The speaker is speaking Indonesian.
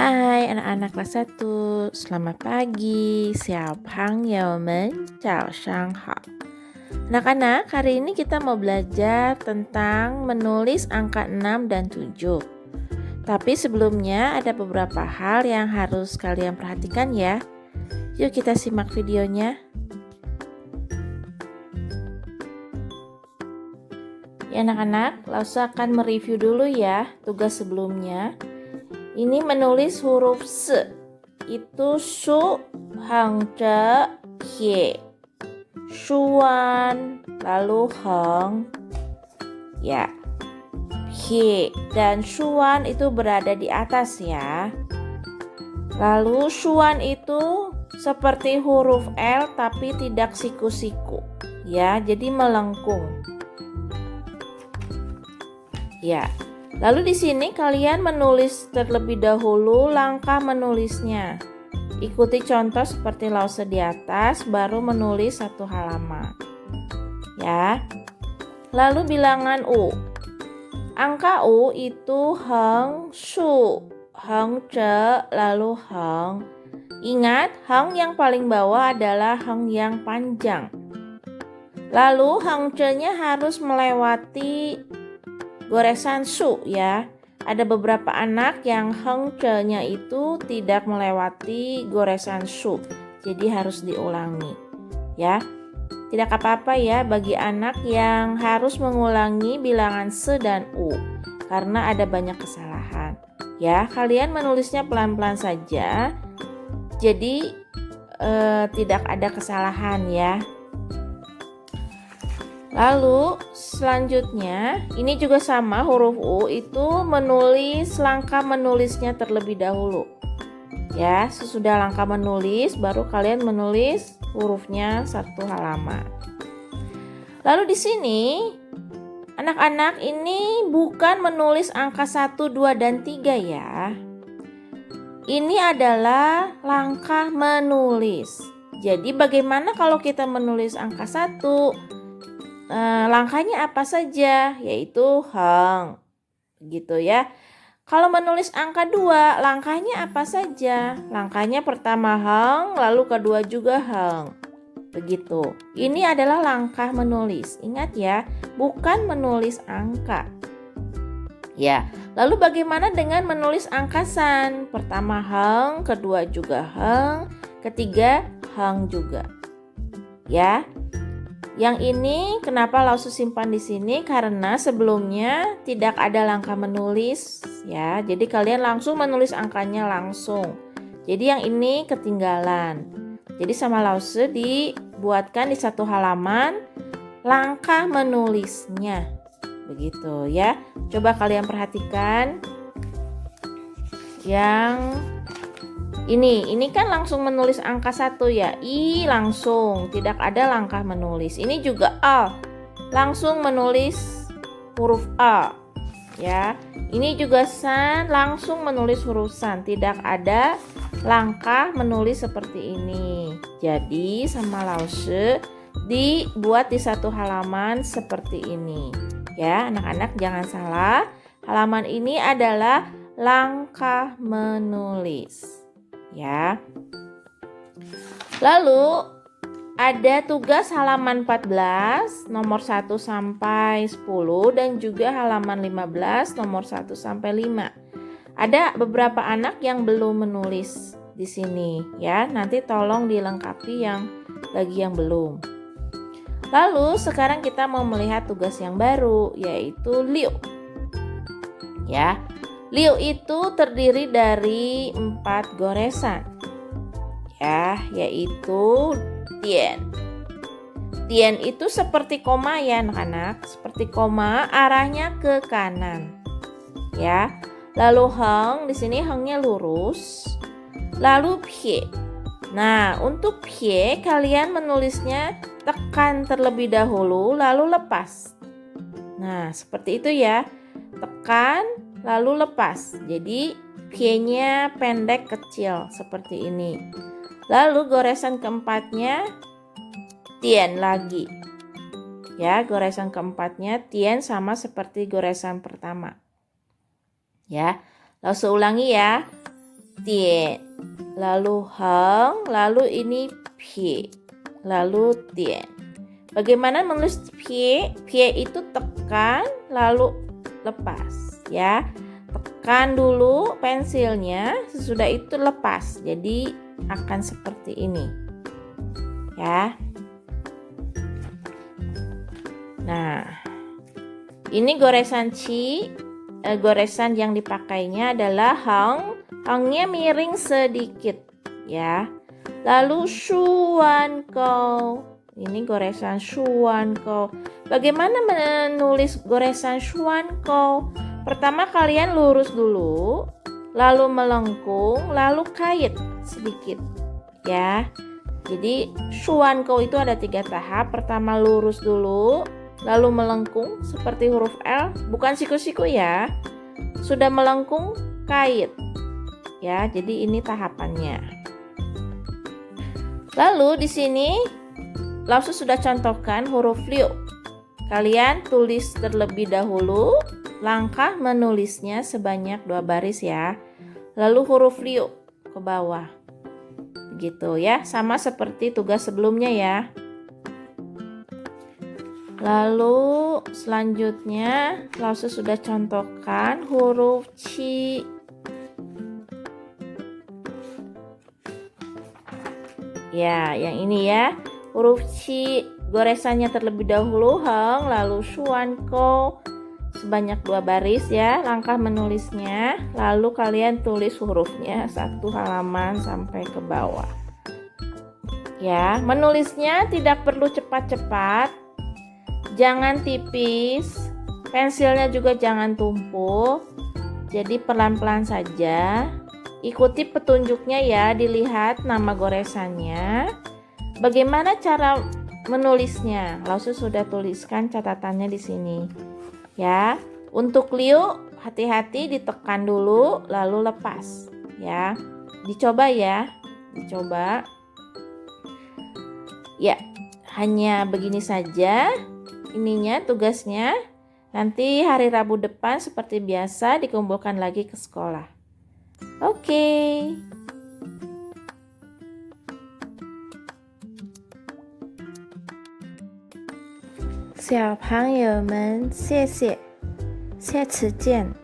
Hai anak-anak kelas 1, selamat pagi. Anak-anak, hari ini kita mau belajar tentang menulis angka 6 dan 7. Tapi sebelumnya ada beberapa hal yang harus kalian perhatikan ya. Yuk kita simak videonya. Ya anak-anak, Lausa akan mereview dulu ya tugas sebelumnya. Ini menulis huruf S, itu su, hang, ce, hie, shuan, lalu heng, ya, hie dan shuan itu berada di atas ya. Lalu shuan itu seperti huruf L tapi tidak siku-siku, ya, jadi melengkung, ya. Lalu di sini kalian menulis terlebih dahulu langkah menulisnya. Ikuti contoh seperti lause di atas, baru menulis satu halaman. Ya. Lalu bilangan U. Angka U itu heng, shu, heng, ce, lalu heng. Ingat, heng yang paling bawah adalah heng yang panjang. Lalu heng ce-nya harus melewati goresan su ya. Ada beberapa anak yang heng ce-nya itu tidak melewati goresan su. Jadi harus diulangi. Ya. Tidak apa-apa ya bagi anak yang harus mengulangi bilangan se dan u karena ada banyak kesalahan. Ya, kalian menulisnya pelan-pelan saja. Jadi tidak ada kesalahan ya. Lalu selanjutnya ini juga sama, huruf U itu menulis langkah menulisnya terlebih dahulu. Ya, sesudah langkah menulis baru kalian menulis hurufnya satu halaman. Lalu di sini anak-anak ini bukan menulis angka 1, 2, dan 3 ya. Ini adalah langkah menulis. Jadi bagaimana kalau kita menulis angka 1? Langkahnya apa saja, yaitu heng, gitu ya. Kalau menulis angka 2, langkahnya apa saja? Langkahnya pertama heng, lalu kedua juga heng, begitu. Ini adalah langkah menulis. Ingat ya, bukan menulis angka. Ya, lalu bagaimana dengan menulis angkasan? Pertama heng, kedua juga heng, ketiga heng juga. Ya. Yang ini kenapa Lausu simpan di sini? Karena sebelumnya tidak ada langkah menulis ya. Jadi kalian langsung menulis angkanya langsung. Jadi yang ini ketinggalan. Jadi sama Lausu dibuatkan di satu halaman langkah menulisnya. Begitu ya. Coba kalian perhatikan. Yang ini kan langsung menulis angka 1 ya. I langsung, tidak ada langkah menulis. Ini juga A, langsung menulis huruf A. Ya. Ini juga san, langsung menulis huruf san, tidak ada langkah menulis seperti ini. Jadi sama Lause dibuat di satu halaman seperti ini. Ya, anak-anak jangan salah. Halaman ini adalah langkah menulis. Ya. Lalu ada tugas halaman 14 nomor 1 sampai 10 dan juga halaman 15 nomor 1 sampai 5. Ada beberapa anak yang belum menulis di sini ya. Nanti tolong dilengkapi yang bagi yang belum. Lalu sekarang kita mau melihat tugas yang baru, yaitu liu. Ya. Liu itu terdiri dari 4 goresan. Ya, yaitu tian. Tian itu seperti koma ya anak-anak, seperti koma arahnya ke kanan. Ya. Lalu heng, di sini hengnya lurus. Lalu pie. Nah, untuk pie kalian menulisnya tekan terlebih dahulu lalu lepas. Nah, seperti itu ya. Tekan lalu lepas. Jadi pie-nya pendek kecil seperti ini. Lalu goresan keempatnya tian lagi. Ya, goresan keempatnya tian sama seperti goresan pertama. Ya, lalu ulangi ya. dian, lalu heng, lalu ini pie, lalu dian. Bagaimana menulis pie? Pie itu tekan lalu lepas ya. Tekan dulu pensilnya, sesudah itu lepas. Jadi akan seperti ini. Ya. Nah, ini goresan goresan yang dipakainya adalah hang. Hangnya miring sedikit ya. Lalu shuan kou. Ini goresan shuan kou. Bagaimana menulis goresan shuan kou? Pertama kalian lurus dulu, lalu melengkung, lalu kait sedikit ya. Jadi shuan kou itu ada 3 tahap. Pertama lurus dulu, lalu melengkung seperti huruf L, bukan siku-siku ya. Sudah melengkung, kait. Ya, jadi ini tahapannya. Lalu di sini Lausu sudah contohkan huruf liu. Kalian tulis terlebih dahulu, langkah menulisnya sebanyak 2 baris ya. Lalu huruf liu ke bawah. Begitu ya, sama seperti tugas sebelumnya ya. Lalu selanjutnya Lausu sudah contohkan huruf ci. Ya, yang ini ya. Huruf ci goresannya terlebih dahulu heng, lalu shuan kou sebanyak 2 baris ya. Langkah menulisnya, lalu kalian tulis hurufnya 1 halaman sampai ke bawah. Ya, menulisnya tidak perlu cepat-cepat. Jangan tipis. Pensilnya juga jangan tumpul. Jadi pelan-pelan saja. Ikuti petunjuknya ya, dilihat nama goresannya. Bagaimana cara menulisnya? Lausu sudah tuliskan catatannya di sini. Ya, untuk liu hati-hati ditekan dulu lalu lepas. Ya, dicoba ya, dicoba. Ya, hanya begini saja. Ininya tugasnya. Nanti hari Rabu depan seperti biasa dikumpulkan lagi ke sekolah. Oke. 小朋友们，谢谢，下次见。